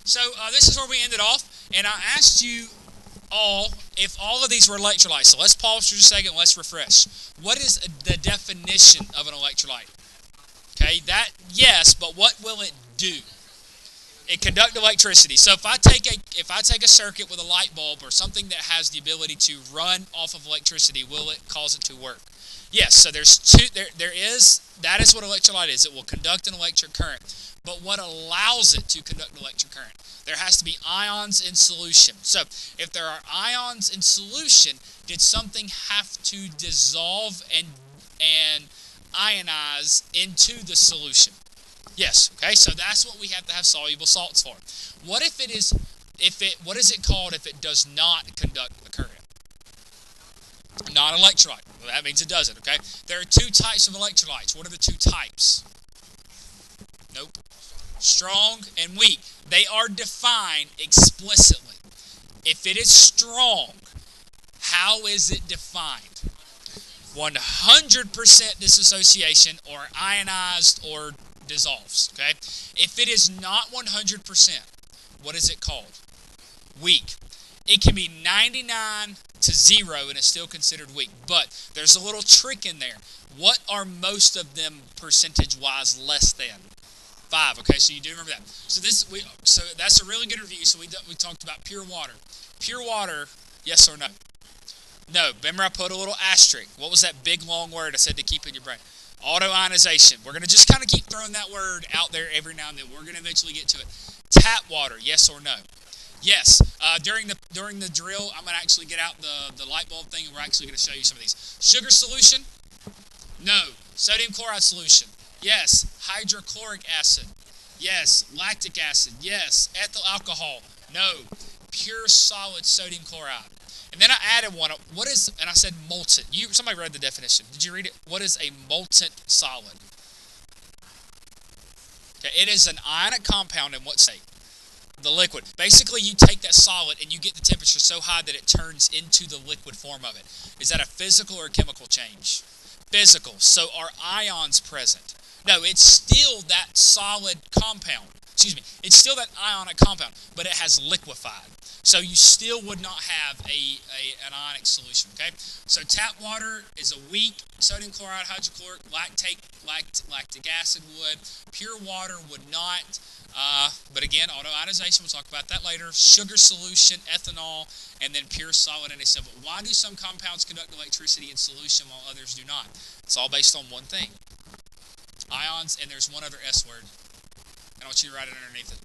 So this is where we ended off, and I asked you all if all of these were electrolytes. So let's pause for just a second. Let's refresh. What is the definition of an electrolyte? Okay, that yes, but what will it do? It conduct electricity. So if I take a circuit with a light bulb or something that has the ability to run off of electricity, will it cause it to work? Yes. So there's two. There is that is what electrolyte is. It will conduct an electric current. But what allows it to conduct an electric current? There has to be ions in solution. So if there are ions in solution, did something have to dissolve and ionize into the solution? Yes. Okay. So that's what we have to have soluble salts for. What if it is? What is it called if it does not conduct a current? Non-electrolyte. Well, that means it doesn't. Okay. There are two types of electrolytes. What are the two types? Nope. Strong and weak. They are defined explicitly. If it is strong, how is it defined? 100% dissociation or ionized or dissolves. Okay? If it is not 100%, what is it called? Weak. It can be 99 to 0 and it's still considered weak. But there's a little trick in there. What are most of them percentage-wise less than? 5. Okay, so you do remember that. So that's a really good review. So we talked about pure water. Pure water, yes or no? No. Remember I put a little asterisk. What was that big long word I said to keep in your brain? Auto-ionization. We're going to just kind of keep throwing that word out there every now and then. We're going to eventually get to it. Tap water, yes or no? Yes. During the drill, I'm going to actually get out the light bulb thing, and we're actually going to show you some of these. Sugar solution? No. Sodium chloride solution? Yes. Hydrochloric acid? Yes. Lactic acid? Yes. Ethyl alcohol? No. Pure solid sodium chloride. And then I added one. What is? And I said molten. Somebody read the definition. Did you read it? What is a molten solid? Okay, it is an ionic compound in what state? The liquid. Basically, you take that solid and you get the temperature so high that it turns into the liquid form of it. Is that a physical or a chemical change? Physical. So are ions present? No, it's still that solid compound. Excuse me. It's still that ionic compound, but it has liquefied. So you still would not have an ionic solution, okay? So tap water is a weak sodium chloride, hydrochloric, lactic acid would. Pure water would not. But again, auto-ionization, we'll talk about that later. Sugar solution, ethanol, and then pure solid NaCl. But why do some compounds conduct electricity in solution while others do not? It's all based on one thing. Ions, and there's one other S word. I want you to write it underneath it.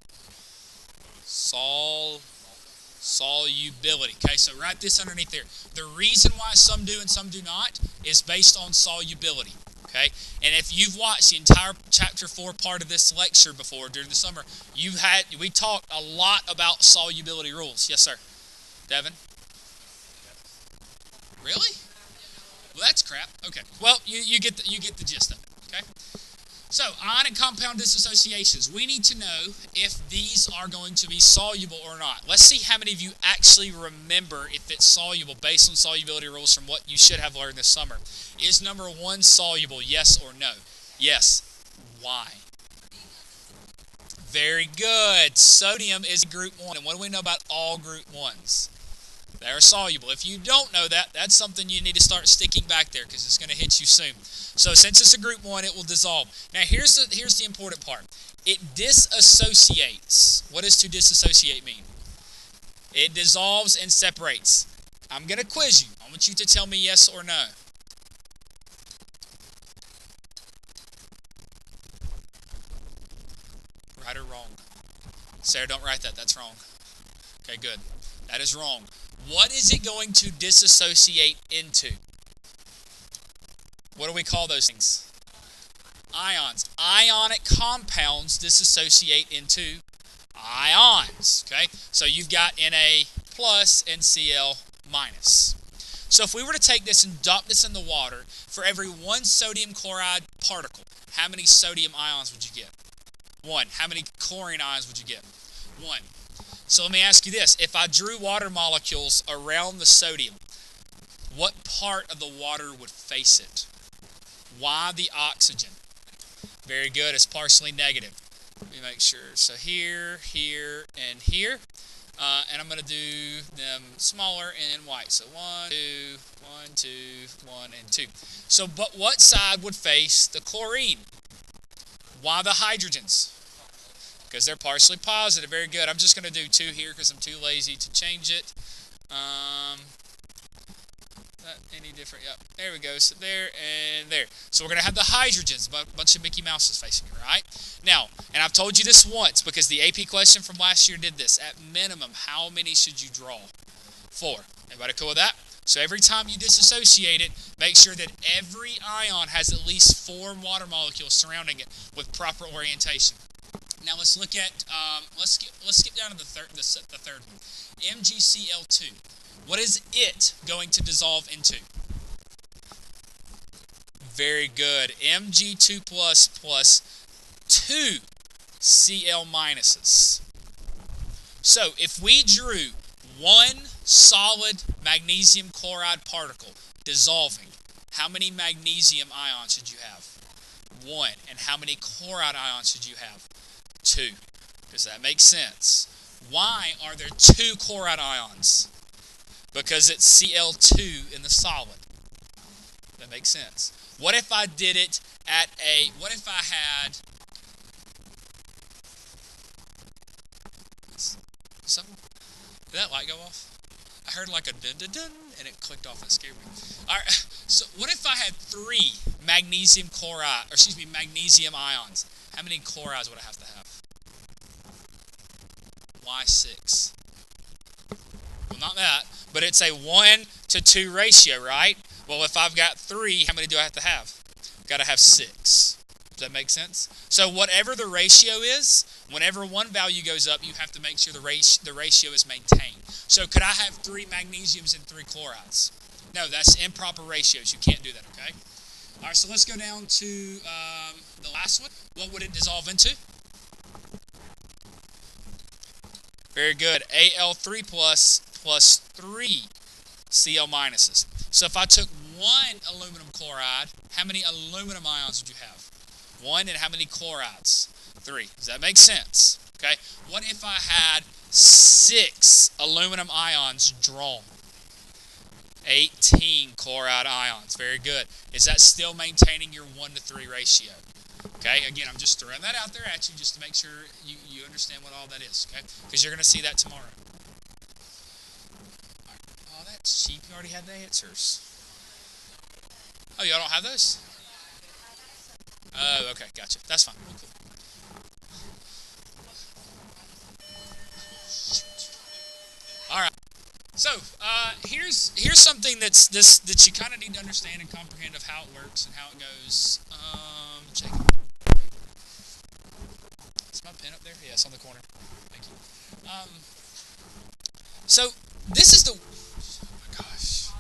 Solubility. Okay, so write this underneath there. The reason why some do and some do not is based on solubility. Okay, and if you've watched the entire chapter 4 part of this lecture before during the summer, we talked a lot about solubility rules. Yes, sir. Devin? Really? Well, that's crap. Okay. Well, you get the gist of it. Okay. So, ion and compound dissociations. We need to know if these are going to be soluble or not. Let's see how many of you actually remember if it's soluble based on solubility rules from what you should have learned this summer. Is number 1 soluble, yes or no? Yes. Why? Very good. Sodium is group 1. And what do we know about all group 1s? They're soluble. If you don't know that, that's something you need to start sticking back there because it's going to hit you soon. So since it's a group 1, it will dissolve. Now here's the important part. It disassociates. What does to disassociate mean? It dissolves and separates. I'm going to quiz you. I want you to tell me yes or no. Right or wrong? Sarah, don't write that. That's wrong. Okay, good. That is wrong. What is it going to disassociate into? What do we call those things? Ions. Ionic compounds disassociate into ions. Okay? So you've got Na plus and Cl minus. So if we were to take this and dump this in the water, for every 1 sodium chloride particle, how many sodium ions would you get? 1. How many chlorine ions would you get? 1. So let me ask you this. If I drew water molecules around the sodium, what part of the water would face it? Why the oxygen? Very good. It's partially negative. Let me make sure. So here, here, and here. And I'm going to do them smaller and in white. So 1, 2, 1, 2, 1, and 2. So, but what side would face the chlorine? Why the hydrogens? Because they're partially positive. Very good. I'm just going to do 2 here because I'm too lazy to change it. Not any different. Yep. There we go. So there and there. So we're going to have the hydrogens, a bunch of Mickey Mouses facing you, right? Now, and I've told you this once because the AP question from last year did this. At minimum, how many should you draw? 4. Everybody cool with that? So every time you disassociate it, make sure that every ion has at least 4 water molecules surrounding it with proper orientation. Now let's look at let's skip down to the third one. MgCl2. What is it going to dissolve into? Very good. Mg2 plus 2 Cl minuses. So if we drew one solid magnesium chloride particle dissolving, how many magnesium ions should you have? 1. And how many chloride ions should you have? 2. Does that make sense? Why are there 2 chloride ions? Because it's Cl2 in the solid. That makes sense. What if I did it at what if I had something? Did that light go off? I heard like a dun-dun-dun, and it clicked off. That scared me. All right, so what if I had 3 magnesium magnesium ions? How many chlorides would I have to have? Why 6? Well, not that, but it's a 1-to-2 ratio, right? Well, if I've got 3, how many do I have to have? I've got to have 6. Does that make sense? So whatever the ratio is, whenever one value goes up, you have to make sure the ratio is maintained. So could I have 3 magnesiums and 3 chlorides? No, that's improper ratios. You can't do that, okay? All right, so let's go down to the last one. What would it dissolve into? Very good. Al3 plus 3 Cl minuses. So if I took 1 aluminum chloride, how many aluminum ions would you have? 1, and how many chlorides? 3. Does that make sense? Okay. What if I had 6 aluminum ions drawn? 18 chloride ions. Very good. Is that still maintaining your 1-to-3 ratio? Okay, again, I'm just throwing that out there at you just to make sure you understand what all that is, okay? Because you're going to see that tomorrow. All right. Oh, that's cheap. You already had the answers. Oh, y'all don't have those? Oh, okay, gotcha. That's fine. Cool. All right. So, here's something that you kind of need to understand and comprehend of how it works and how it goes. Jacob. Is my pen up there? Yeah, it's on the corner. Thank you. So this is the. Oh my gosh.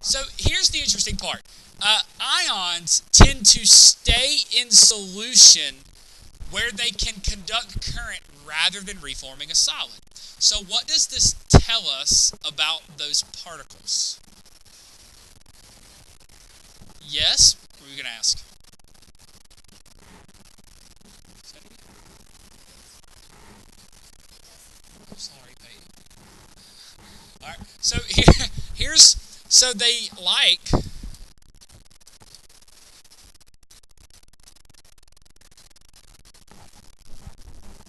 So here's the interesting part. Ions tend to stay in solution where they can conduct current rather than reforming a solid. So what does this tell us about those particles? Yes? What are we going to ask? I'm sorry, Peyton. All right. So so they like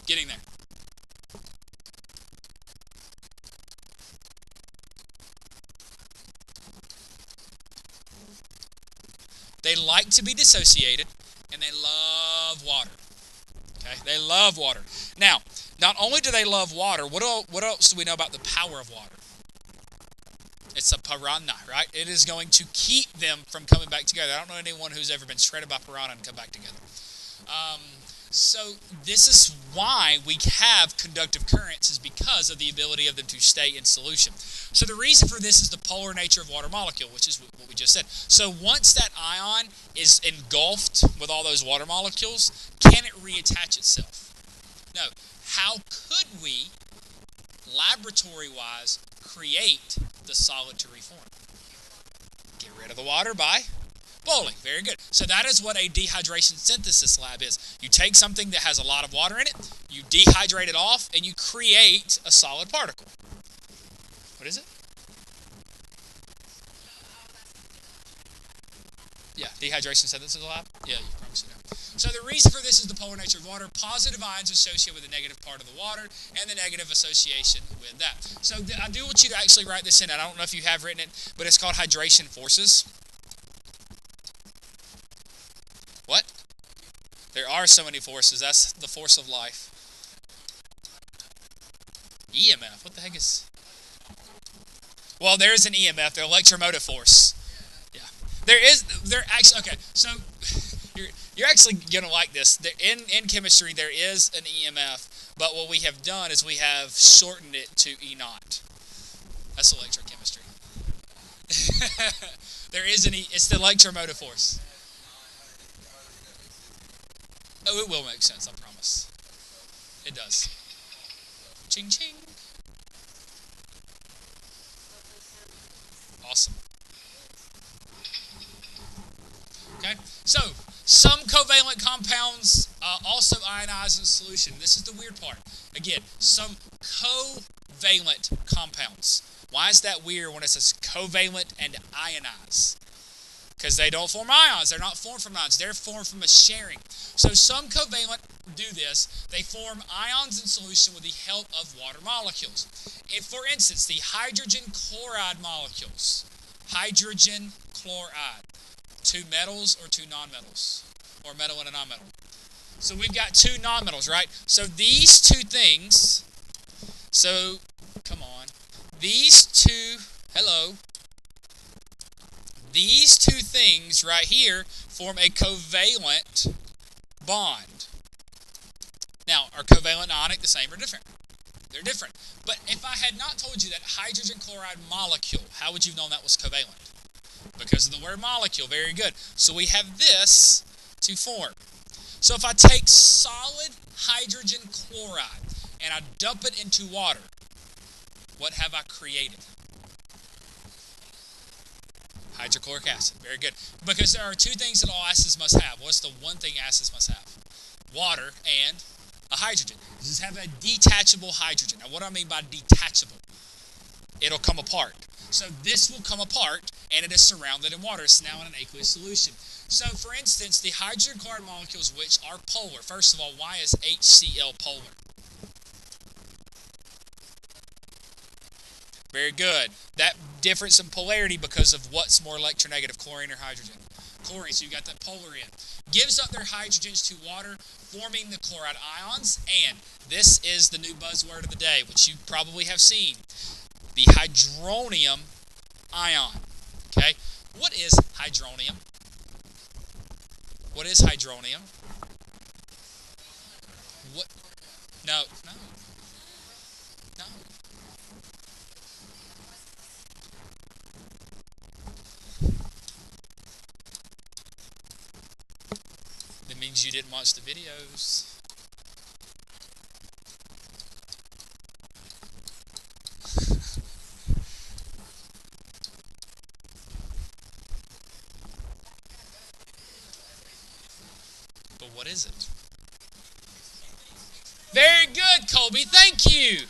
getting there. They like to be dissociated, and they love water. Okay, they love water. Now, not only do they love water, what else do we know about the power of water? It's a piranha, right? It is going to keep them from coming back together. I don't know anyone who's ever been shredded by piranha and come back together. So this is why we have conductive currents, is because of the ability of them to stay in solution. So the reason for this is the polar nature of water molecule, which is what we just said. So once that ion is engulfed with all those water molecules, can it reattach itself? No. How could we, laboratory-wise, create the solid to reform? Get rid of the water by Boiling, very good. So that is what a dehydration synthesis lab is. You take something that has a lot of water in it, you dehydrate it off, and you create a solid particle. What is it? Yeah, dehydration synthesis lab? Yeah, you probably should know. So the reason for this is the polar nature of water. Positive ions associate with the negative part of the water, and the negative association with that. So I do want you to actually write this in. I don't know if you have written it, but it's called hydration forces. What? There are so many forces. That's the force of life. EMF. What the heck is... Well, there is an EMF, the electromotive force. Yeah. There actually, okay, so you're actually going to like this. In chemistry, there is an EMF, but what we have done is we have shortened it to E naught. That's electrochemistry. There is it's the electromotive force. Oh, it will make sense, I promise. It does. Ching ching. Awesome. Okay, so some covalent compounds also ionize in solution. This is the weird part. Again, some covalent compounds. Why is that weird when it says covalent and ionize? Because they don't form ions. They're not formed from ions. They're formed from a sharing. So some covalent do this. They form ions in solution with the help of water molecules. If, for instance, the hydrogen chloride molecules, hydrogen chloride, two metals or two nonmetals, or metal and a nonmetal. So we've got two nonmetals, right? So these two things, so come on, these two, hello, these two things right here form a covalent bond. Now, are covalent and ionic the same or different? They're different. But if I had not told you that hydrogen chloride molecule, how would you have known that was covalent? Because of the word molecule. Very good. So we have this to form. So if I take solid hydrogen chloride and I dump it into water, what have I created? Hydrochloric acid. Very good. Because there are two things that all acids must have. What's the one thing acids must have? Water and a hydrogen. Just have a detachable hydrogen. Now, what do I mean by detachable? It'll come apart. So this will come apart, and it is surrounded in water. It's now in an aqueous solution. So, for instance, the hydrogen chloride molecules, which are polar. First of all, why is HCl polar? Very good. That difference in polarity because of what's more electronegative, chlorine or hydrogen? Chlorine, so you got that polar in. Gives up their hydrogens to water, forming the chloride ions, and this is the new buzzword of the day, which you probably have seen. The hydronium ion. Okay? What is hydronium? What is hydronium? What? No. That means you didn't watch the videos. But what is it? Very good, Colby. Thank you.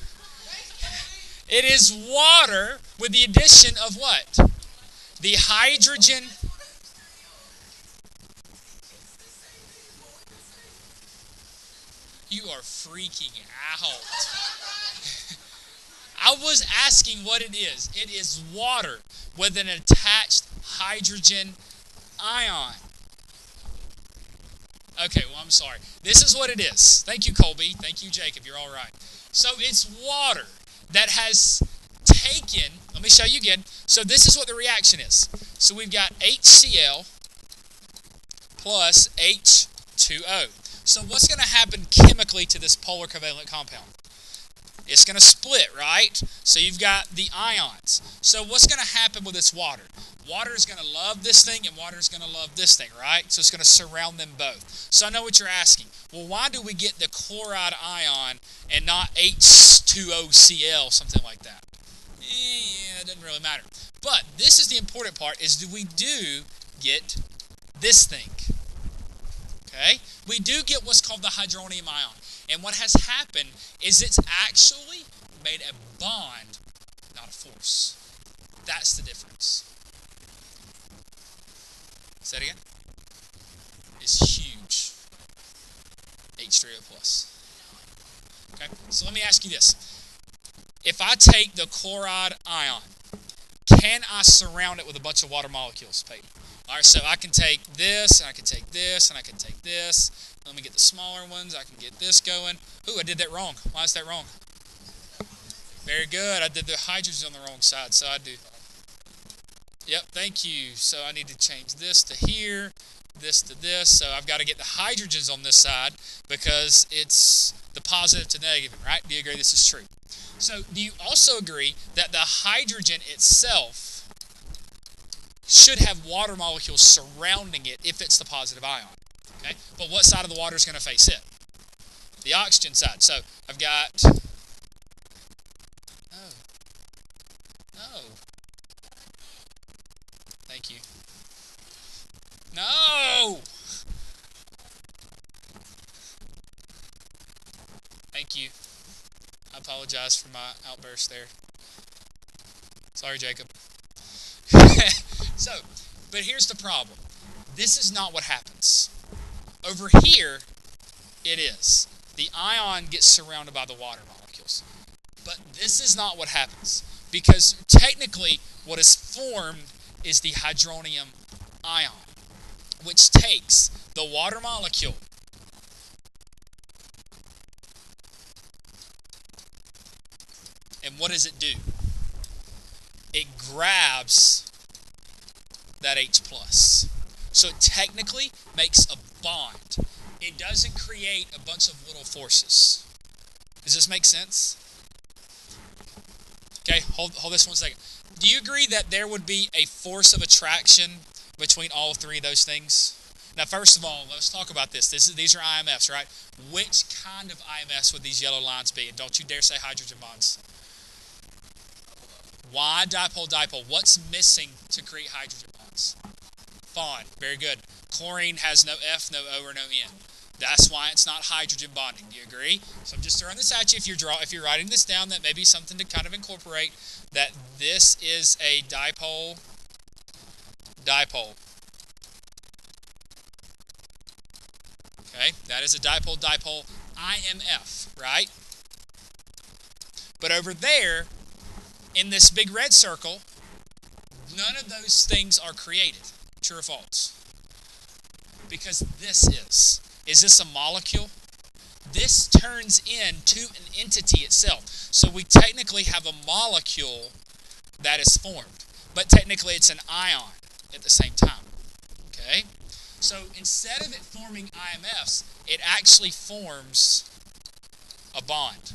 It is water with the addition of what? The hydrogen. You are freaking out. I was asking what it is. It is water with an attached hydrogen ion. Okay, well, I'm sorry. This is what it is. Thank you, Colby. Thank you, Jacob. You're all right. So it's water that has taken, let me show you again. So this is what the reaction is. So we've got HCl plus H2O. So what's going to happen chemically to this polar covalent compound? It's going to split, right? So you've got the ions. So what's going to happen with this water? Water is going to love this thing, and water is going to love this thing, right? So it's going to surround them both. So I know what you're asking. Well, why do we get the chloride ion and not H2OCl, something like that? Yeah, it doesn't really matter. But this is the important part, is we do get this thing. Okay? We do get what's called the hydronium ion. And what has happened is it's actually made a bond, not a force. That's the difference. Say it again. It's huge. H3O plus. Okay? So let me ask you this. If I take the chloride ion, can I surround it with a bunch of water molecules, Peyton? All right, so I can take this, and I can take this, and I can take this. Let me get the smaller ones. I can get this going. Ooh, I did that wrong. Why is that wrong? Very good. I did the hydrogen on the wrong side, so I do. Yep, thank you. So I need to change this to here, this to this. So I've got to get the hydrogens on this side because it's the positive to negative, right? Do you agree this is true? So do you also agree that the hydrogen itself should have water molecules surrounding it if it's the positive ion? Okay, but what side of the water is going to face it? The oxygen side. So I've got... No. Thank you. No! Thank you. I apologize for my outburst there. Sorry, Jacob. So, but here's the problem. This is not what happens. Over here, it is. The ion gets surrounded by the water molecules. But this is not what happens. Because technically, what is formed is the hydronium ion, which takes the water molecule and what does it do? It grabs that H+. So it technically makes a bond. It doesn't create a bunch of little forces. Does this make sense? Okay, hold this 1 second. Do you agree that there would be a force of attraction between all three of those things? Now, first of all, let's talk about this. These are IMFs, right? Which kind of IMFs would these yellow lines be? And don't you dare say hydrogen bonds. Why dipole-dipole? What's missing to create hydrogen bonds? Bond. Very good. Chlorine has no F, no O, or no N. That's why it's not hydrogen bonding. Do you agree? So I'm just throwing this at you. If you're writing this down, that may be something to kind of incorporate. That this is a dipole. Okay, that is a dipole IMF, right? But over there, in this big red circle, none of those things are created. True or false? Because this is. Is this a molecule? This turns into an entity itself. So we technically have a molecule that is formed. But technically it's an ion at the same time. Okay? So instead of it forming IMFs, it actually forms a bond.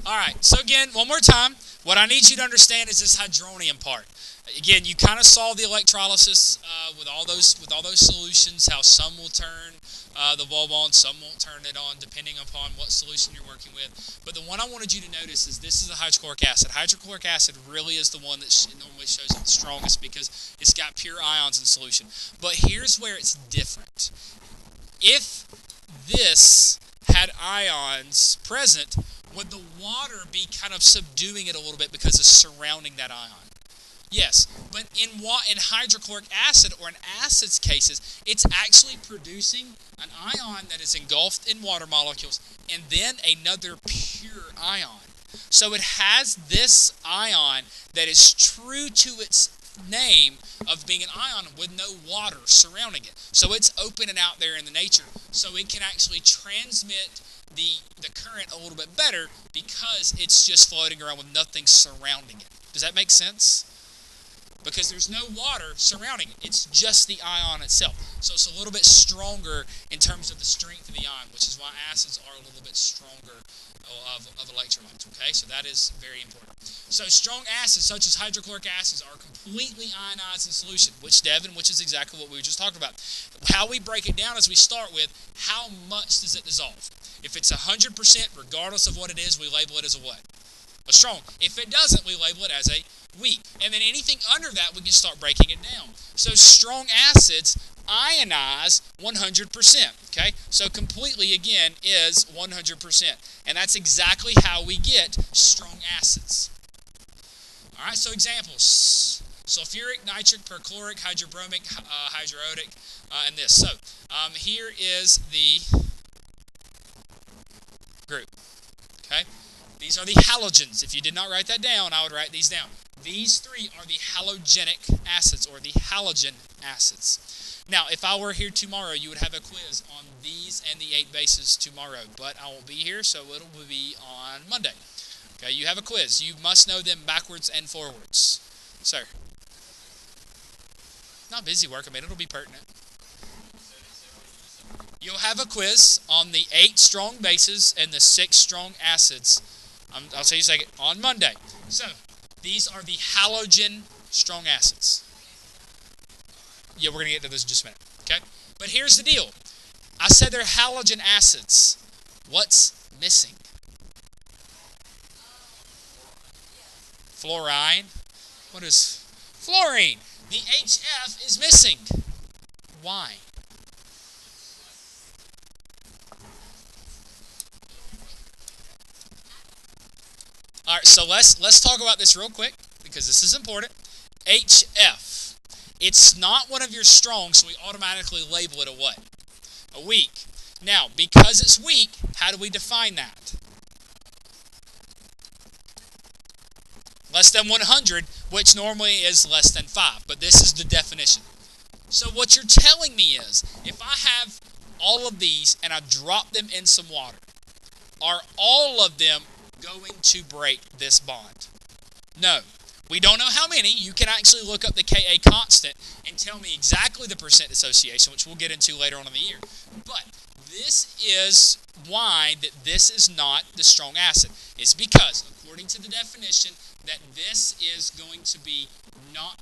Alright, so again, one more time, what I need you to understand is this hydronium part. Again, you kind of saw the electrolysis with all those solutions, how some will turn the bulb on, some won't turn it on, depending upon what solution you're working with. But the one I wanted you to notice is this is a hydrochloric acid. Hydrochloric acid really is the one that normally shows up the strongest because it's got pure ions in solution. But here's where it's different. If this had ions present, would the water be kind of subduing it a little bit because it's surrounding that ion? Yes, but in hydrochloric acid or in acids cases, it's actually producing an ion that is engulfed in water molecules and then another pure ion. So it has this ion that is true to its name of being an ion with no water surrounding it. So it's open and out there in the nature. So it can actually transmit the current a little bit better because it's just floating around with nothing surrounding it. Does that make sense? Because there's no water surrounding it. It's just the ion itself. So it's a little bit stronger in terms of the strength of the ion, which is why acids are a little bit stronger of electrolytes, okay? So that is very important. So strong acids, such as hydrochloric acids, are completely ionized in solution, which is exactly what we were just talking about. How we break it down is we start with how much does it dissolve? If it's 100%, regardless of what it is, we label it as a what? a strong. If it doesn't, we label it as a weak. And then anything under that, we can start breaking it down. So strong acids ionize 100%. Okay, so completely again is 100%, and that's exactly how we get strong acids. All right, so examples: sulfuric, nitric, perchloric, hydrobromic, hydroiodic, and this. So here is the group. Okay, these are the halogens. If you did not write that down, I would write these down. These three are the halogenic acids, or the halogen acids. Now, if I were here tomorrow, you would have a quiz on these and the 8 bases tomorrow, but I won't be here, so it will be on Monday. Okay, you have a quiz. You must know them backwards and forwards. Sir? Not busy work. I mean, it'll be pertinent. You'll have a quiz on the 8 strong bases and the 6 strong acids. I'll tell you a second. On Monday. So, these are the halogen strong acids. Yeah, we're going to get to this in just a minute. Okay? But here's the deal. I said they're halogen acids. What's missing? Fluorine. What is fluorine? The HF is missing. Why? All right, so let's talk about this real quick because this is important. HF. It's not one of your strong, so we automatically label it a what? A weak. Now, because it's weak, how do we define that? Less than 100, which normally is less than 5, but this is the definition. So what you're telling me is, if I have all of these and I drop them in some water, are all of them going to break this bond? No. We don't know how many. You can actually look up the Ka constant and tell me exactly the percent dissociation, which we'll get into later on in the year. But this is why that this is not the strong acid. It's because, according to the definition, that this is going to be not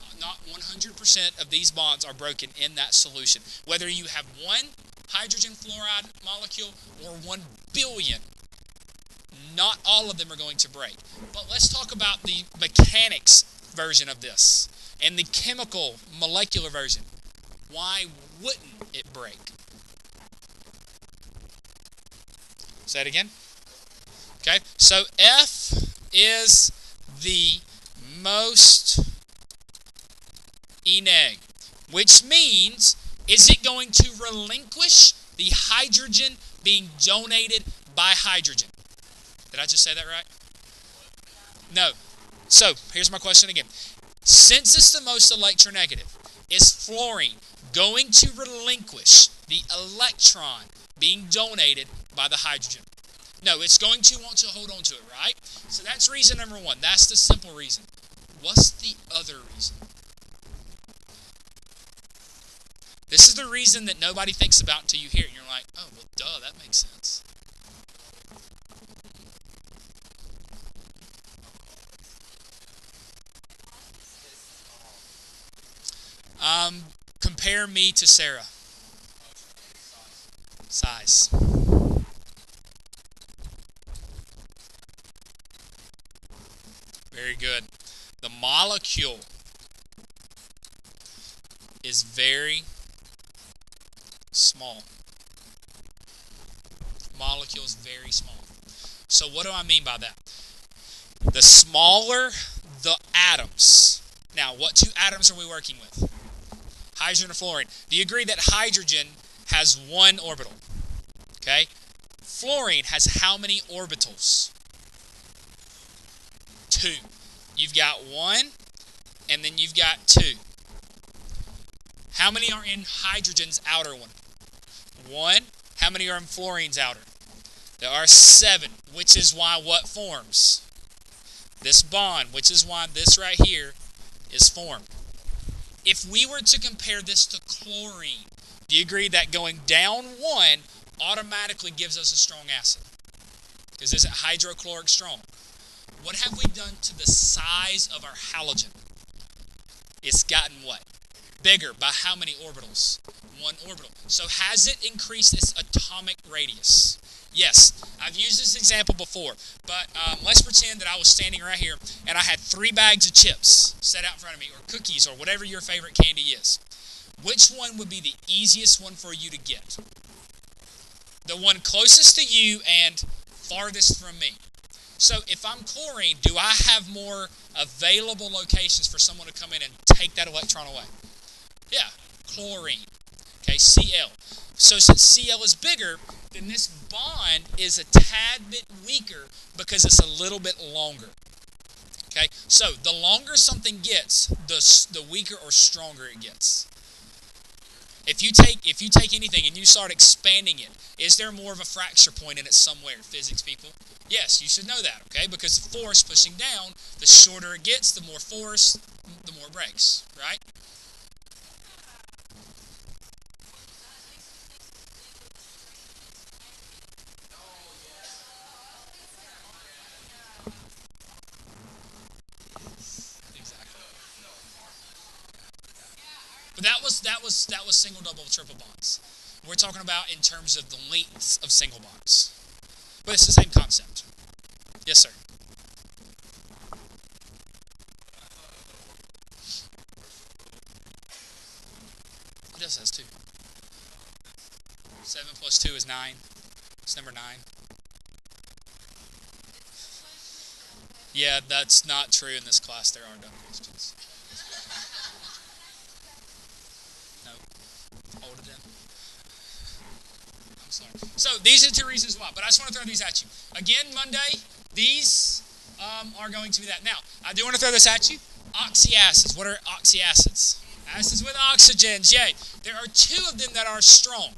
100% of these bonds are broken in that solution. Whether you have one hydrogen fluoride molecule or 1 billion, not all of them are going to break. But let's talk about the mechanics version of this and the chemical molecular version. Why wouldn't it break? Say it again. Okay, so F is the most eneg, which means, is it going to relinquish the hydrogen being donated by hydrogen? Did I just say that right? No. So, here's my question again. Since it's the most electronegative, is fluorine going to relinquish the electron being donated by the hydrogen? No, it's going to want to hold on to it, right? So that's reason number 1. That's the simple reason. What's the other reason? This is the reason that nobody thinks about until you hear it, and you're like, oh, well, duh, that makes sense. Compare me to Sarah. Size. Very good. The molecule is very small. Molecule is very small. So what do I mean by that? The smaller the atoms. Now, what 2 atoms are we working with? Hydrogen or fluorine. Do you agree that hydrogen has 1 orbital? Okay. Fluorine has how many orbitals? 2. You've got 1, and then you've got 2. How many are in hydrogen's outer one? 1. How many are in fluorine's outer? There are 7, which is why what forms? This bond, which is why this right here is formed. If we were to compare this to chlorine, do you agree that going down 1 automatically gives us a strong acid? Because isn't hydrochloric strong? What have we done to the size of our halogen? It's gotten what? Bigger. By how many orbitals? 1 orbital. So has it increased its atomic radius? Yes, I've used this example before, but let's pretend that I was standing right here and I had 3 bags of chips set out in front of me, or cookies, or whatever your favorite candy is. Which one would be the easiest one for you to get? The one closest to you and farthest from me. So if I'm chlorine, do I have more available locations for someone to come in and take that electron away? Yeah, chlorine. Okay, Cl. So since Cl is bigger, then this bond is a tad bit weaker because it's a little bit longer. Okay, so the longer something gets, the weaker or stronger it gets. If you take anything and you start expanding it, is there more of a fracture point in it somewhere, physics people? Yes, you should know that, okay? Because the force pushing down, the shorter it gets, the more force, the more it breaks, right? Exactly. But that was single, double, triple bonds. We're talking about in terms of the lengths of single bonds. But it's the same concept. Yes, sir. It does has 2. 7 plus 2 is 9. It's number 9. Yeah, that's not true in this class. There are dumb questions. No, hold it in. I'm sorry. So these are 2 reasons why, but I just want to throw these at you. Again, Monday, these are going to be that. Now, I do want to throw this at you. Oxyacids. What are oxyacids? Acids with oxygens. Yay. There are 2 of them that are strong.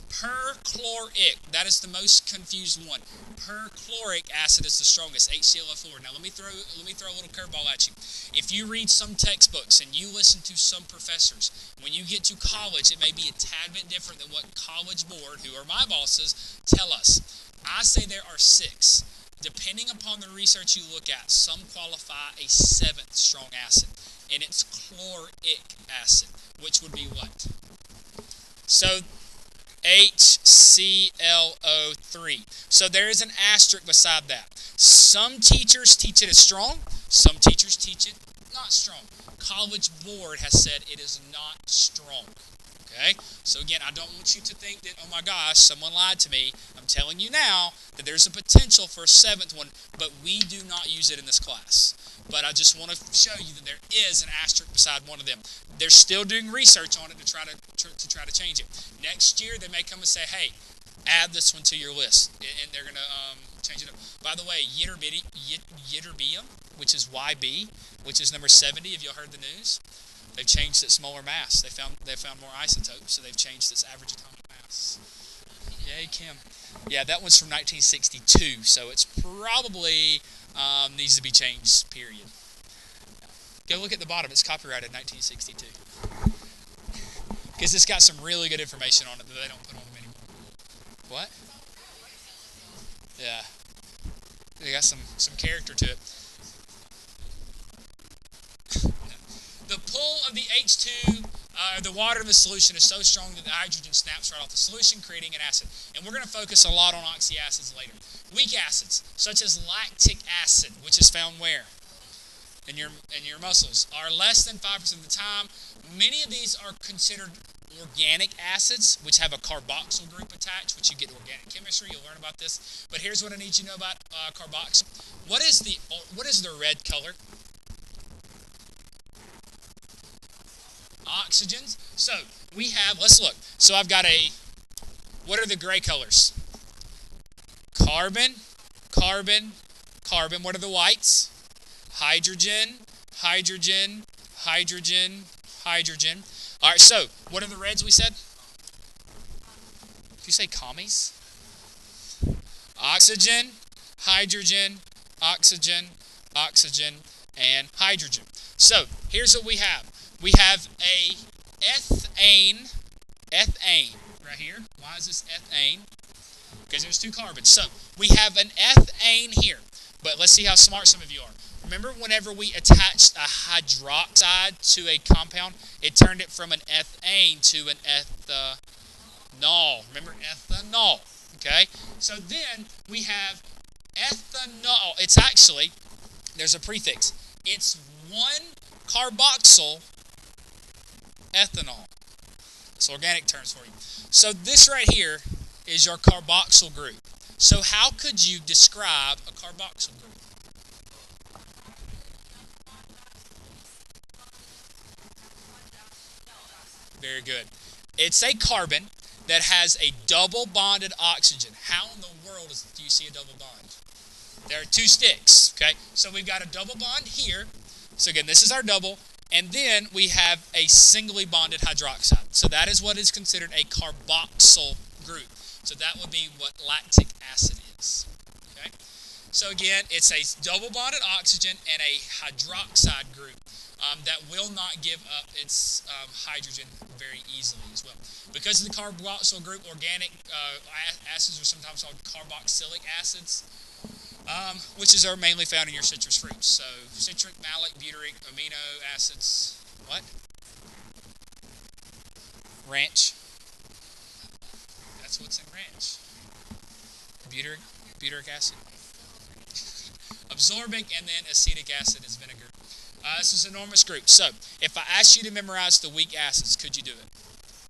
Perchloric. That is the most confused one. Perchloric acid is the strongest, HClO4. Now let me throw a little curveball at you. If you read some textbooks and you listen to some professors, when you get to college, it may be a tad bit different than what College Board, who are my bosses, tell us. I say there are 6. Depending upon the research you look at, some qualify a 7th strong acid, and it's chloric acid, which would be what? So HClO3. So there is an asterisk beside that. Some teachers teach it as strong. Some teachers teach it not strong. College Board has said it is not strong. Okay? So again, I don't want you to think that, oh my gosh, someone lied to me. I'm telling you now that there's a potential for a 7th one, but we do not use it in this class. But I just want to show you that there is an asterisk beside one of them. They're still doing research on it to try to change it. Next year, they may come and say, hey, add this one to your list, and they're going to change it up. By the way, ytterbium, which is YB, which is number 70. Have y'all heard the news? They've changed its molar mass. They found more isotopes, so they've changed its average atomic mass. Yay, Kim. Yeah, that one's from 1962, so it's probably needs to be changed, period. Go look at the bottom. It's copyrighted 1962. Because it's got some really good information on it that they don't put on them anymore. What? Yeah. They got some character to it. The pull of the H2, the water in the solution, is so strong that the hydrogen snaps right off the solution, creating an acid. And we're going to focus a lot on oxyacids later. Weak acids, such as lactic acid, which is found where? In your muscles, are less than 5% of the time. Many of these are considered organic acids, which have a carboxyl group attached, which you get in organic chemistry. You'll learn about this. But here's what I need you to know about carboxyl. What is the red color? Oxygens. So we have, let's look. So I've got what are the gray colors? Carbon, carbon, carbon. What are the whites? Hydrogen, hydrogen, hydrogen, hydrogen. All right, so what are the reds we said? Did you say commies? Oxygen, hydrogen, oxygen, oxygen, and hydrogen. So here's what we have. We have a ethane right here. Why is this ethane? Because there's 2 carbons. So we have an ethane here. But let's see how smart some of you are. Remember whenever we attached a hydroxide to a compound, it turned it from an ethane to an ethanol. Remember ethanol. Okay? So then we have ethanol. It's actually, there's a prefix. It's 1-carboxyl ethanol. It's organic terms for you. So this right here is your carboxyl group. So how could you describe a carboxyl group? Very good. It's a carbon that has a double bonded oxygen. How in the world do you see a double bond? There are 2 sticks, okay? So we've got a double bond here. So again, this is our double. And then we have a singly bonded hydroxide. So that is what is considered a carboxyl group. So that would be what lactic acid is. Okay? So again, it's a double bonded oxygen and a hydroxide group that will not give up its hydrogen very easily as well. Because of the carboxyl group, organic acids are sometimes called carboxylic acids, which are mainly found in your citrus fruits. So citric, malic, butyric, amino acids. What? Ranch. That's what's in ranch. Butyric acid. Absorbic, and then acetic acid is vinegar. This is an enormous group. So if I asked you to memorize the weak acids, could you do it?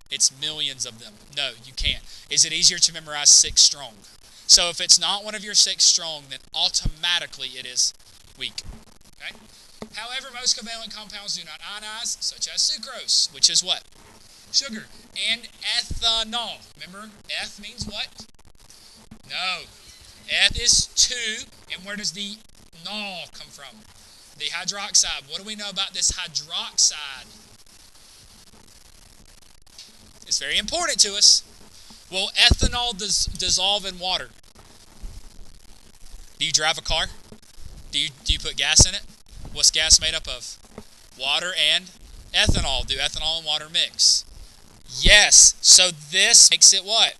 It's millions of them. No, you can't. Is it easier to memorize 6 strong? So if it's not one of your 6 strong, then automatically it is weak. Okay? However, most covalent compounds do not ionize, such as sucrose, which is what? Sugar. And ethanol. Remember, eth means what? No. Eth is 2, and where does the nol come from? The hydroxide. What do we know about this hydroxide? It's very important to us. Will ethanol dissolve in water? Do you drive a car? Do you put gas in it? What's gas made up of? Water and ethanol. Do ethanol and water mix? Yes. So this makes it what?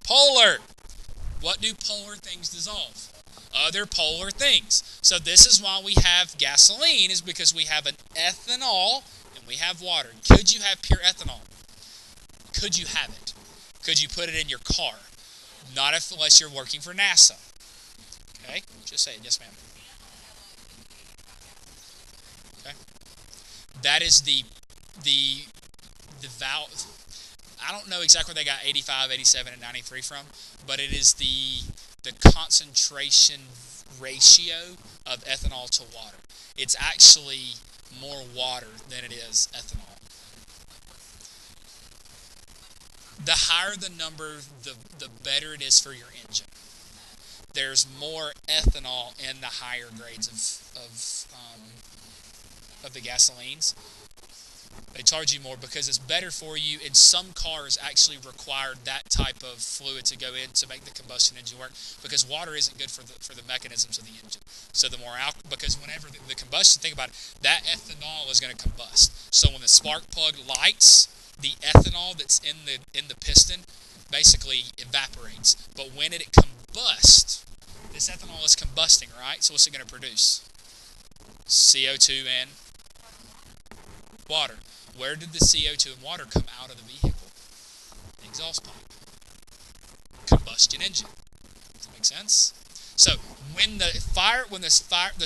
Polar. What do polar things dissolve? Other polar things. So this is why we have gasoline, is because we have an ethanol and we have water. Could you have pure ethanol? Could you have it? Could you put it in your car? Not unless you're working for NASA. Okay? Just say it. Yes, ma'am. Okay? That is the valve. I don't know exactly where they got 85, 87, and 93 from, but it is the concentration ratio of ethanol to water. It's actually more water than it is ethanol. The higher the number, the better it is for your engine. There's more ethanol in the higher grades of the gasolines. They charge you more because it's better for you. And some cars actually require that type of fluid to go in to make the combustion engine work, because water isn't good for the mechanisms of the engine. So the more because whenever the combustion, think about it, that ethanol is going to combust. So when the spark plug lights, the ethanol that's in the piston basically evaporates. But when it combusts, this ethanol is combusting, right? So what's it going to produce? CO2 and water. Where did the CO2 and water come out of the vehicle? The exhaust pipe. Combustion engine. Does that make sense? So when the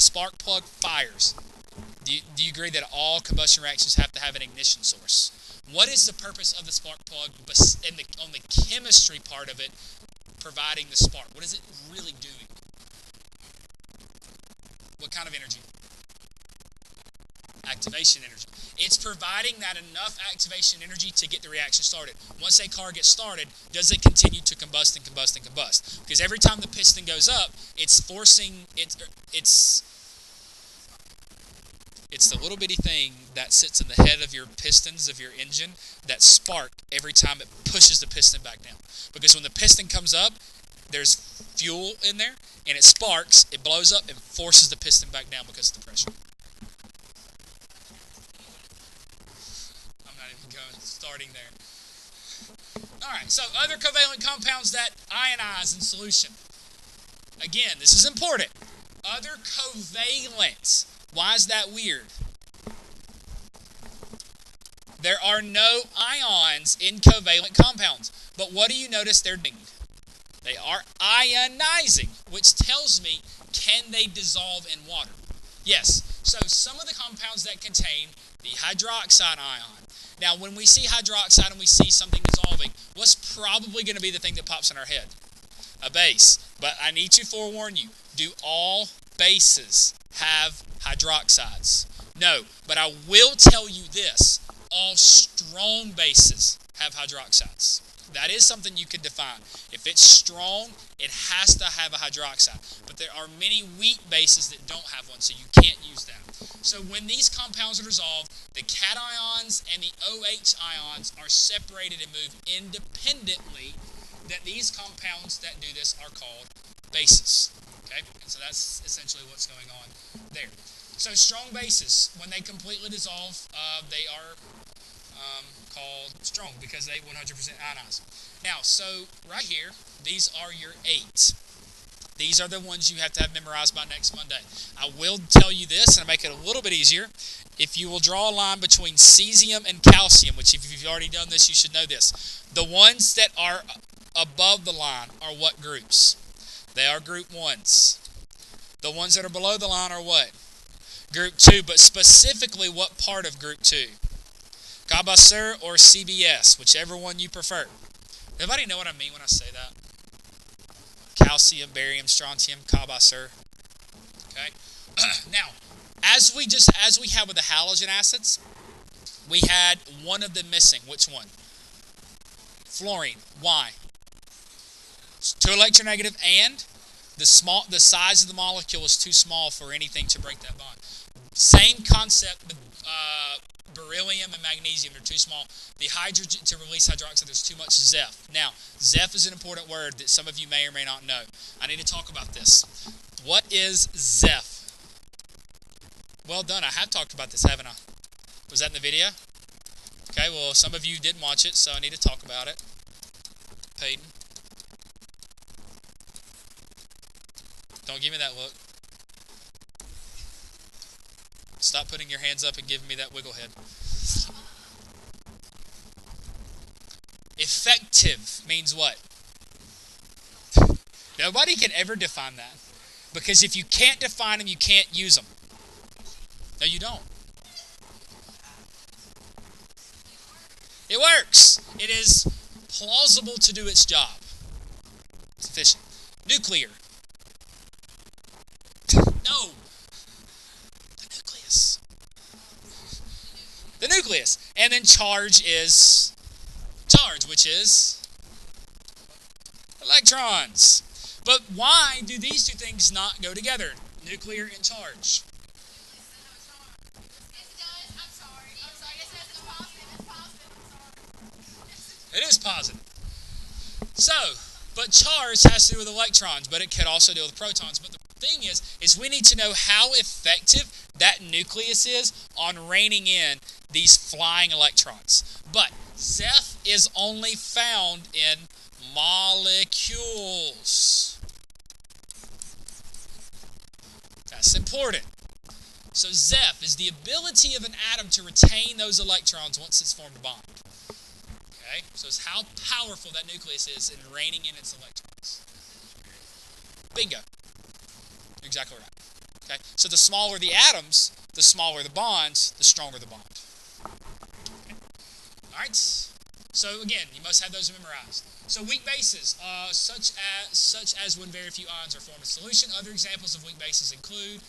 spark plug fires, do you agree that all combustion reactions have to have an ignition source? What is the purpose of the spark plug on the chemistry part of it, providing the spark? What is it really doing? What kind of energy? Activation energy. It's providing that enough activation energy to get the reaction started. Once a car gets started, does it continue to combust and combust and combust? Because every time the piston goes up, it's forcing it's the little bitty thing that sits in the head of your pistons of your engine, that spark every time it pushes the piston back down. Because when the piston comes up, there's fuel in there, and it sparks, it blows up, and forces the piston back down because of the pressure. Starting there. Alright, so other covalent compounds that ionize in solution. Again, this is important. Other covalents. Why is that weird? There are no ions in covalent compounds. But what do you notice they're doing? They are ionizing, which tells me, can they dissolve in water? Yes. So some of the compounds that contain the hydroxide ion. Now, when we see hydroxide and we see something dissolving, what's probably going to be the thing that pops in our head? A base. But I need to forewarn you, do all bases have hydroxides? No, but I will tell you this, all strong bases have hydroxides. That is something you can define. If it's strong, it has to have a hydroxide. But there are many weak bases that don't have one, so you can't use that. So when these compounds are dissolved, the cations and the OH ions are separated and move independently. That these compounds that do this are called bases. Okay? And so that's essentially what's going on there. So strong bases, when they completely dissolve, they are called strong because they 100% ionize. Now, so right here, these are your 8. These are the ones you have to have memorized by next Monday. I will tell you this, and I'll make it a little bit easier. If you will draw a line between cesium and calcium, which if you've already done this, you should know this. The ones that are above the line are what groups? They are group 1s. The ones that are below the line are what? Group 2, but specifically what part of group 2? cCh or CBS, whichever one you prefer. Everybody know what I mean when I say that? Calcium, barium, strontium, cCh. Okay? Now, as we have with the halogen acids, we had one of them missing. Which one? Fluorine. Why? It's 2 electronegative, and the size of the molecule is too small for anything to break that bond. Same concept with beryllium and magnesium. They're too small. The hydrogen, to release hydroxide, there's too much Zeph. Now, Zeph is an important word that some of you may or may not know. I need to talk about this. What is Zeph? Well done. I have talked about this, haven't I? Was that in the video? Okay, well, some of you didn't watch it, so I need to talk about it. Peyton. Don't give me that look. Stop putting your hands up and giving me that wiggle head. Effective means what? Nobody can ever define that. Because if you can't define them, you can't use them. No, you don't. It works. It is plausible to do its job. It's efficient. Nuclear. No. The nucleus. And then charge is charge, which is electrons. But why do these two things not go together? Nuclear and charge. It is positive. So, but charge has to do with electrons, but it could also deal with protons. But the thing is we need to know how effective that nucleus is on reining in these flying electrons. But Zeph is only found in molecules. That's important. So Zeph is the ability of an atom to retain those electrons once it's formed a bond. Okay? So it's how powerful that nucleus is in reining in its electrons. Bingo. You're exactly right. Okay? So the smaller the atoms, the smaller the bonds, the stronger the bond. Okay? All right? So again, you must have those memorized. So weak bases, such as when very few ions are formed in solution. Other examples of weak bases include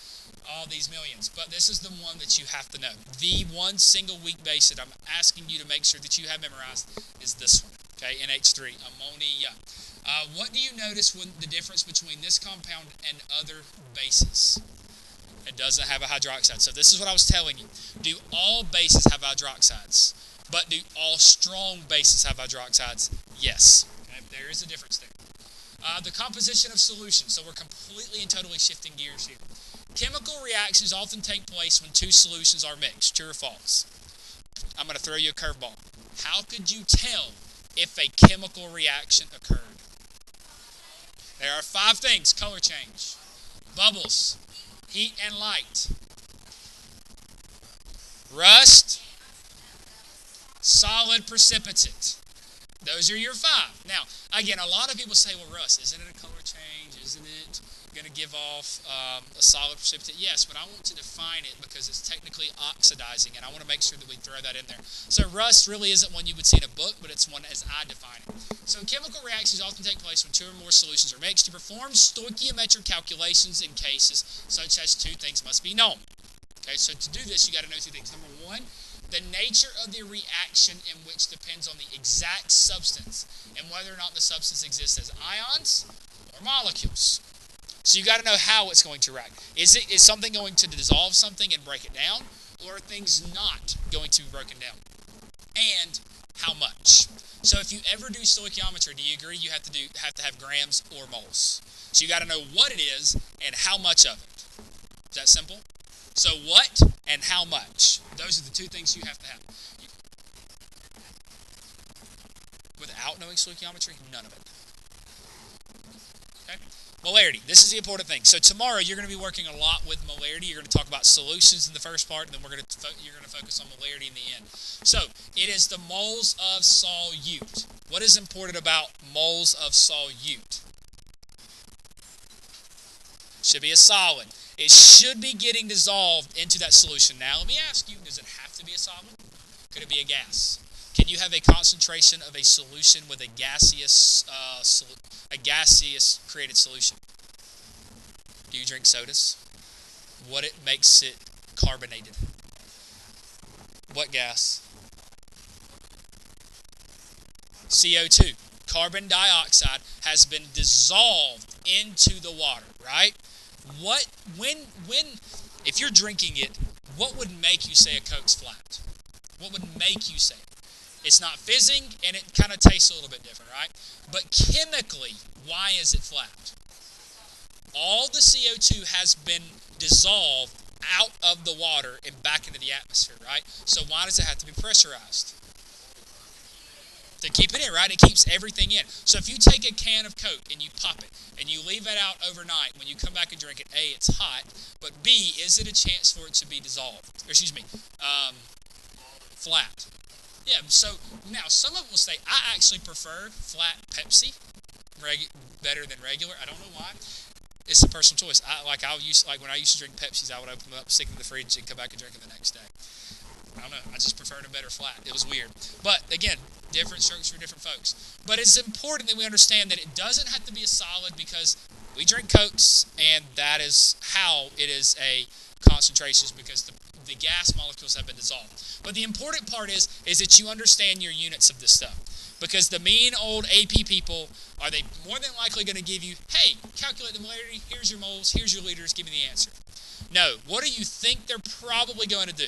all these millions. But this is the one that you have to know. The one single weak base that I'm asking you to make sure that you have memorized is this one. Okay, NH3, ammonia. What do you notice when the difference between this compound and other bases? It doesn't have a hydroxide. So this is what I was telling you. Do all bases have hydroxides? But do all strong bases have hydroxides? Yes. Okay, there is a difference there. The composition of solutions. So we're completely and totally shifting gears here. Chemical reactions often take place when two solutions are mixed. True or false? I'm going to throw you a curveball. How could you tell if a chemical reaction occurred? There are 5 things. Color change, bubbles, heat and light, rust, solid precipitate. Those are your 5. Now, again, a lot of people say, well, Russ, isn't it a color change? Isn't it going to give off a solid precipitate? Yes, but I want to define it because it's technically oxidizing, and I want to make sure that we throw that in there. So rust really isn't one you would see in a book, but it's one as I define it. So chemical reactions often take place when 2 or more solutions are mixed. To perform stoichiometric calculations in cases such as 2 things must be known. Okay, so to do this, you got to know 2 things. Number 1, the nature of the reaction in which depends on the exact substance and whether or not the substance exists as ions or molecules. So you got to know how it's going to react. Is something going to dissolve something and break it down, or are things not going to be broken down? And how much? So if you ever do stoichiometry, do you agree you have to have grams or moles? So you got to know what it is and how much of it. Is that simple? So what and how much? Those are the 2 things you have to have. Without knowing stoichiometry, none of it. Okay? Molarity. This is the important thing. So tomorrow you're going to be working a lot with molarity. You're going to talk about solutions in the first part, and then you're going to focus on molarity in the end. So it is the moles of solute. What is important about moles of solute? Should be a solid. It should be getting dissolved into that solution. Now let me ask you, does it have to be a solid? Could it be a gas? Can you have a concentration of a solution with a gaseous created solution? Do you drink sodas? What it makes it carbonated? What gas? CO2. Carbon dioxide has been dissolved into the water, right? If you're drinking it, what would make you say a Coke's flat? What would make you say it? It's not fizzing, and it kind of tastes a little bit different, right? But chemically, why is it flat? All the CO2 has been dissolved out of the water and back into the atmosphere, right? So why does it have to be pressurized? To keep it in, right? It keeps everything in. So if you take a can of Coke and you pop it and you leave it out overnight, when you come back and drink it, A, it's hot, but B, is it a chance for it to be dissolved? Or excuse me, flat. Yeah, so now some of them will say, I actually prefer flat Pepsi better than regular. I don't know why. It's a personal choice. When I used to drink Pepsis, I would open them up, stick them in the fridge, and come back and drink them the next day. I don't know. I just preferred them better flat. It was weird. But again, different strokes for different folks. But it's important that we understand that it doesn't have to be a solid because we drink Cokes, and that is how it is a concentration, because the gas molecules have been dissolved. But the important part is that you understand your units of this stuff. Because the mean old AP people, are they more than likely going to give you, hey, calculate the molarity, here's your moles, here's your liters, give me the answer? No. What do you think they're probably going to do?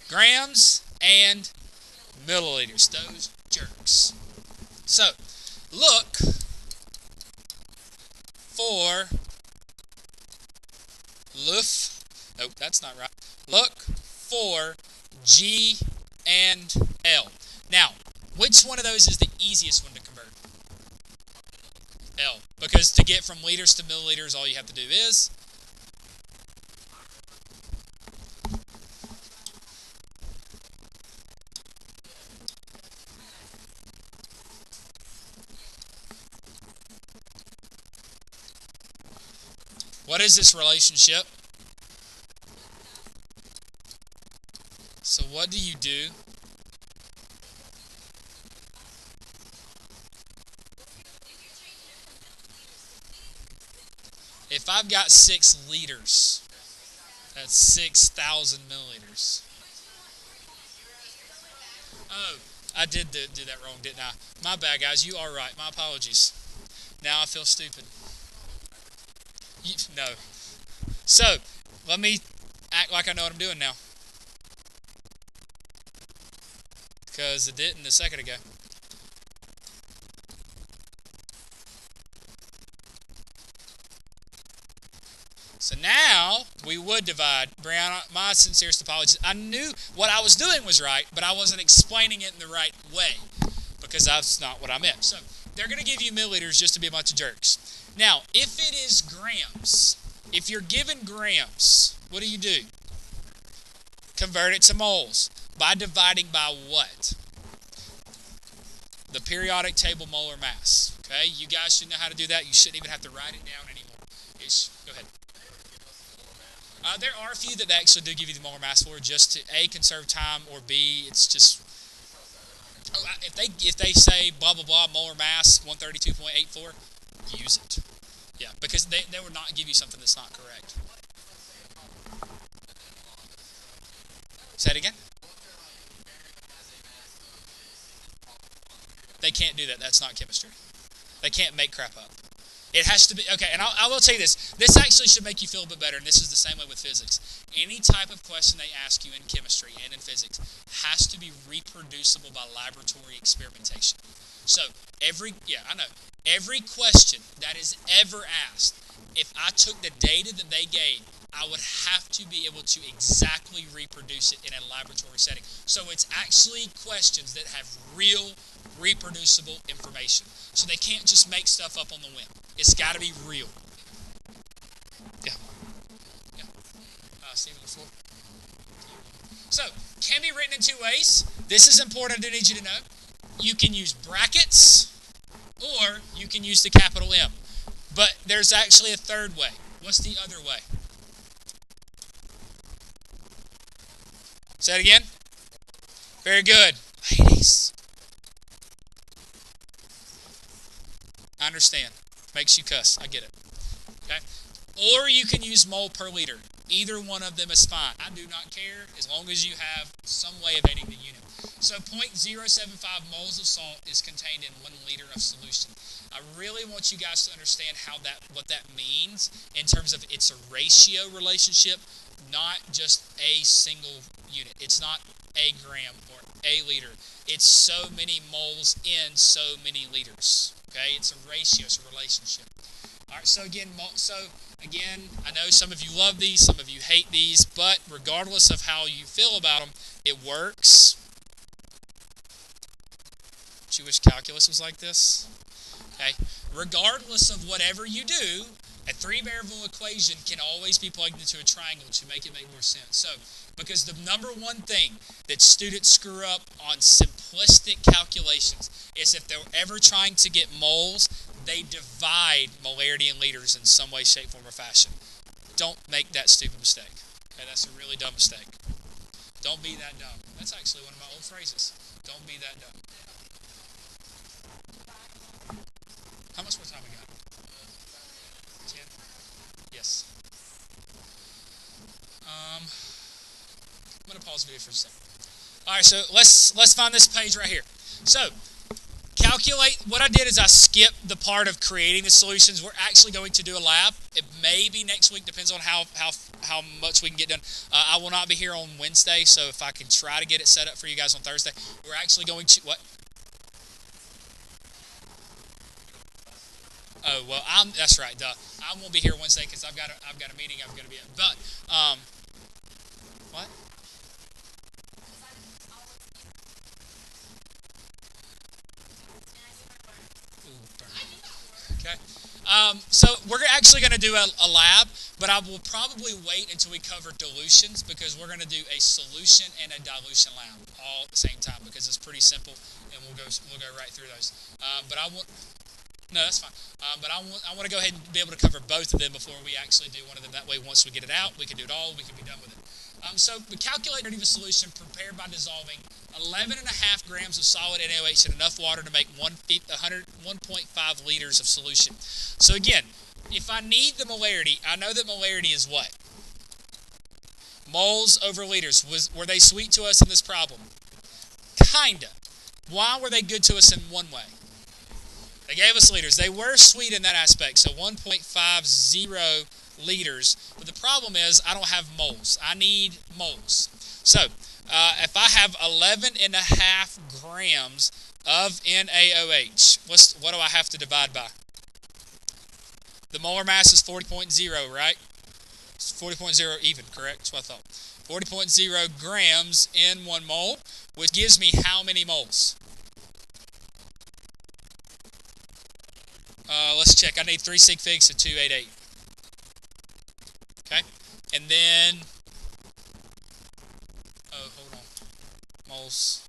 Grams and milliliters. Those jerks. So, look for LUF. Nope, that's not right. Look for G and L. Now, which one of those is the easiest one to convert? L. Because to get from liters to milliliters, all you have to do is what is this relationship? So what do you do? If I've got 6 liters, that's 6,000 milliliters. Oh, I did do that wrong, didn't I? My bad, guys. You are right. My apologies. Now I feel stupid. No. So, let me act like I know what I'm doing now. Because it didn't a second ago. So now, we would divide. Brianna, my sincerest apologies. I knew what I was doing was right, but I wasn't explaining it in the right way. Because that's not what I meant. So, they're going to give you milliliters just to be a bunch of jerks. Now, if it is grams, if you're given grams, what do? Convert it to moles. By dividing by what? the periodic table molar mass. Okay, you guys should know how to do that. You shouldn't even have to write it down anymore. Go ahead. There are a few that actually do give you the molar mass for, just to A, conserve time, or B, it's just, if they say blah blah blah molar mass 132.84, use it. Yeah, because they would not give you something that's not correct. Say it again. They can't do that. That's not chemistry. They can't make crap up. It has to be, okay, and I will tell you this. This actually should make you feel a bit better, and this is the same way with physics. Any type of question they ask you in chemistry and in physics has to be reproducible by laboratory experimentation. So, every question that is ever asked, if I took the data that they gave, I would have to be able to exactly reproduce it in a laboratory setting. So it's actually questions that have real, reproducible information. So they can't just make stuff up on the whim. It's got to be real. Yeah. Yeah. Stephen the floor. So, can be written in two ways. This is important. I do need you to know. You can use brackets, or you can use the capital M. But there's actually a third way. What's the other way? Say it again. Very good. Ladies. I understand. Makes you cuss. I get it. Okay? Or you can use mole per liter. Either one of them is fine. I do not care as long as you have some way of aiding the unit. So 0.075 moles of salt is contained in 1 liter of solution. I really want you guys to understand what that means in terms of it's a ratio relationship, not just a single unit. It's not a gram or a liter. It's so many moles in so many liters. Okay, it's a ratio, it's a relationship. All right, so again, I know some of you love these, some of you hate these, but regardless of how you feel about them, it works. Do you wish calculus was like this? Okay, regardless of whatever you do, a three-variable equation can always be plugged into a triangle to make it make more sense. So, because the number one thing that students screw up on simplistic calculations is if they're ever trying to get moles, they divide molarity in liters in some way, shape, form, or fashion. Don't make that stupid mistake. Okay, that's a really dumb mistake. Don't be that dumb. That's actually one of my old phrases. Don't be that dumb. How much more time we got? 10? Yes. I'm going to pause the video for a second. All right, so let's find this page right here. So, calculate. What I did is I skipped the part of creating the solutions. We're actually going to do a lab. It may be next week, depends on how much we can get done. I will not be here on Wednesday, so if I can try to get it set up for you guys on Thursday. We're actually going to what? Oh well, that's right. Duh. I won't be here Wednesday because I've got a meeting I've got to be at. But what? Okay. So we're actually going to do a lab, but I will probably wait until we cover dilutions because we're going to do a solution and a dilution lab all at the same time because it's pretty simple and we'll go right through those. But I want. No, that's fine. But I want to go ahead and be able to cover both of them before we actually do one of them. That way, once we get it out, we can do it all. We can be done with it. So the calculator of a solution prepared by dissolving 11.5 grams of solid NaOH in enough water to make 1.5 liters of solution. So again, if I need the molarity, I know that molarity is what? Moles over liters. Were they sweet to us in this problem? Kinda. Why were they good to us in one way? They gave us liters. They were sweet in that aspect, so 1.50 liters. But the problem is I don't have moles. I need moles. So if I have 11.5 grams of NaOH, what do I have to divide by? The molar mass is 40.0, right? It's 40.0 even, correct? That's what I thought. 40.0 grams in 1 mole, which gives me how many moles? Let's check. I need 3 sig figs, so 288. Okay? And then, hold on. Moles.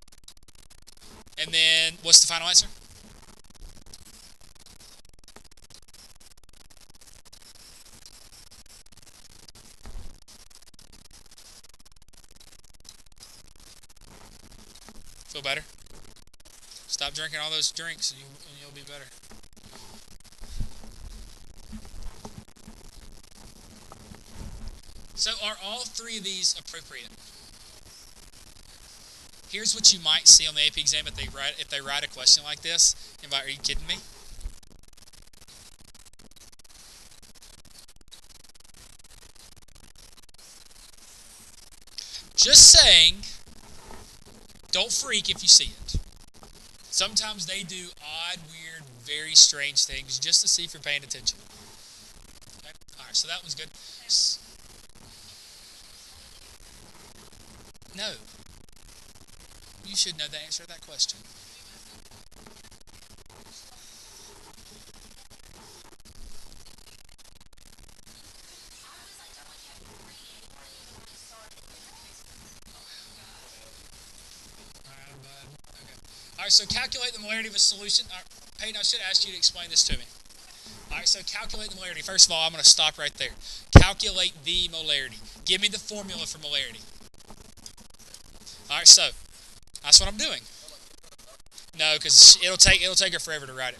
And And then, what's the final answer? Feel better? Stop drinking all those drinks and you'll be better. So are all three of these appropriate? Here's what you might see on the AP exam if they write a question like this. Are you kidding me? Just saying, don't freak if you see it. Sometimes they do odd, weird, very strange things just to see if you're paying attention. Okay? All right, so that one's good. No. You should know the answer to that question. All right, so calculate the molarity of a solution. Peyton, I should ask you to explain this to me. All right, so calculate the molarity. First of all, I'm going to stop right there. Calculate the molarity. Give me the formula for molarity. All right, so that's what I'm doing. No, because it'll take her forever to write it.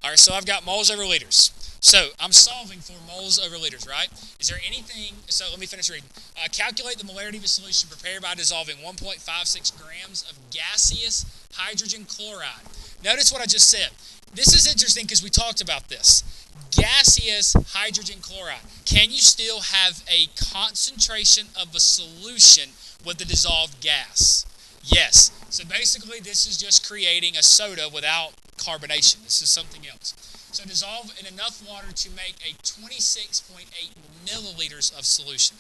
All right, so I've got moles over liters. So I'm solving for moles over liters, right? Is there anything? So let me finish reading. Calculate the molarity of a solution prepared by dissolving 1.56 grams of gaseous hydrogen chloride. Notice what I just said. This is interesting because we talked about this. Gaseous hydrogen chloride. Can you still have a concentration of a solution with the dissolved gas? Yes. So basically this is just creating a soda without carbonation. This is something else. So dissolve in enough water to make a 26.8 milliliters of solution.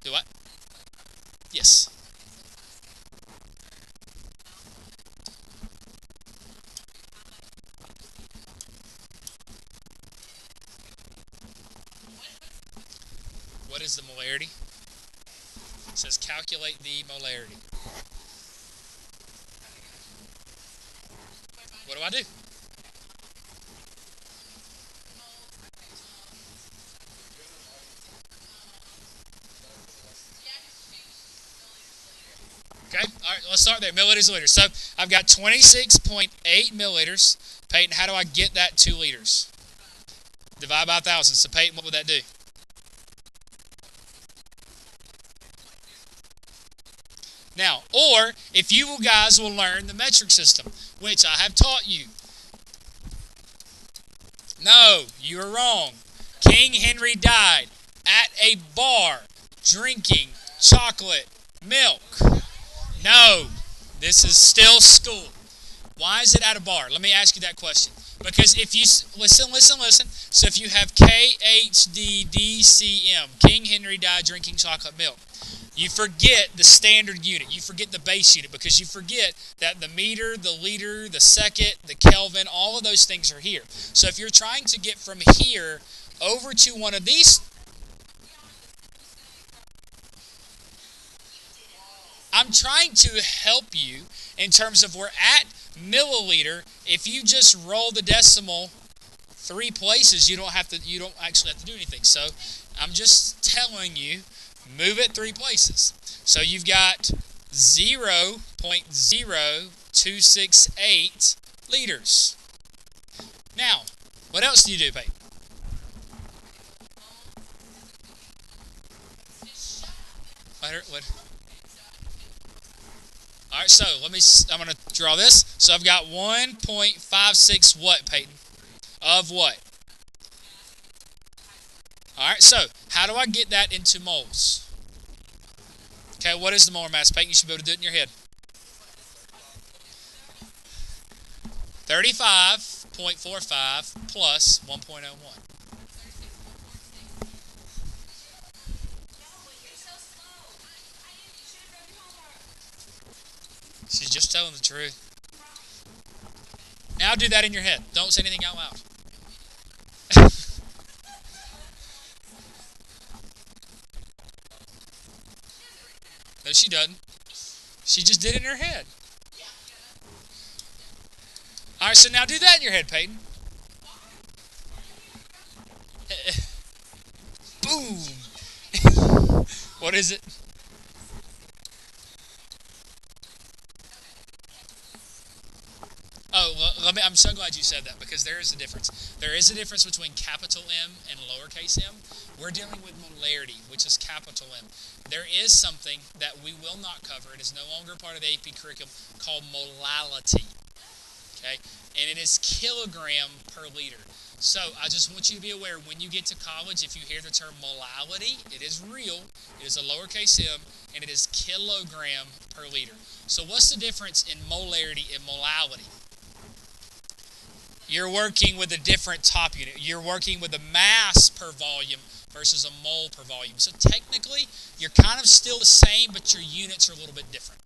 Do what? Yes. What is the molarity? It says calculate the molarity. What do I do? Okay, all right, let's start there. Milliliters a liter. So I've got 26.8 milliliters. Peyton, how do I get that 2 liters? Divide by 1,000. So Peyton, what would that do? Now, or if you guys will learn the metric system, which I have taught you. No, you are wrong. King Henry died at a bar drinking chocolate milk. No, this is still school. Why is it at a bar? Let me ask you that question. Because if you, listen. So if you have KHDDCM, King Henry died drinking chocolate milk, you forget the standard unit. You forget the base unit because you forget that the meter, the liter, the second, the Kelvin, all of those things are here. So if you're trying to get from here over to one of these, I'm trying to help you in terms of we're at milliliter. If you just roll the decimal 3 places, you don't actually have to do anything. So I'm just telling you, move it 3 places. So you've got 0.0268 liters. Now, what else do you do, Peyton? What? All right, so I'm going to draw this. So I've got 1.56 what, Peyton? Of what? All right, so how do I get that into moles? Okay, what is the molar mass, Peyton? You should be able to do it in your head. 35.45 plus 1.01. She's just telling the truth. Now do that in your head. Don't say anything out loud. No, she doesn't. She just did it in her head. right, so now do that in your head, Peyton. Boom. What is it? Oh, well, I'm so glad you said that because there is a difference. There is a difference between capital M and lowercase m. We're dealing with molarity, which is capital M. There is something that we will not cover. It is no longer part of the AP curriculum called molality. Okay? And it is kilogram per liter. So I just want you to be aware when you get to college, if you hear the term molality, it is real. It is a lowercase m, and it is kilogram per liter. So what's the difference in molarity and molality? You're working with a different top unit. You're working with a mass per volume versus a mole per volume. So technically, you're kind of still the same, but your units are a little bit different.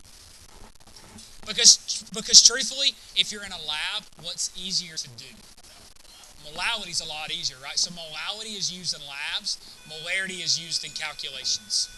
Because truthfully, if you're in a lab, what's easier to do? Molality is a lot easier, right? So molality is used in labs. Molarity is used in calculations.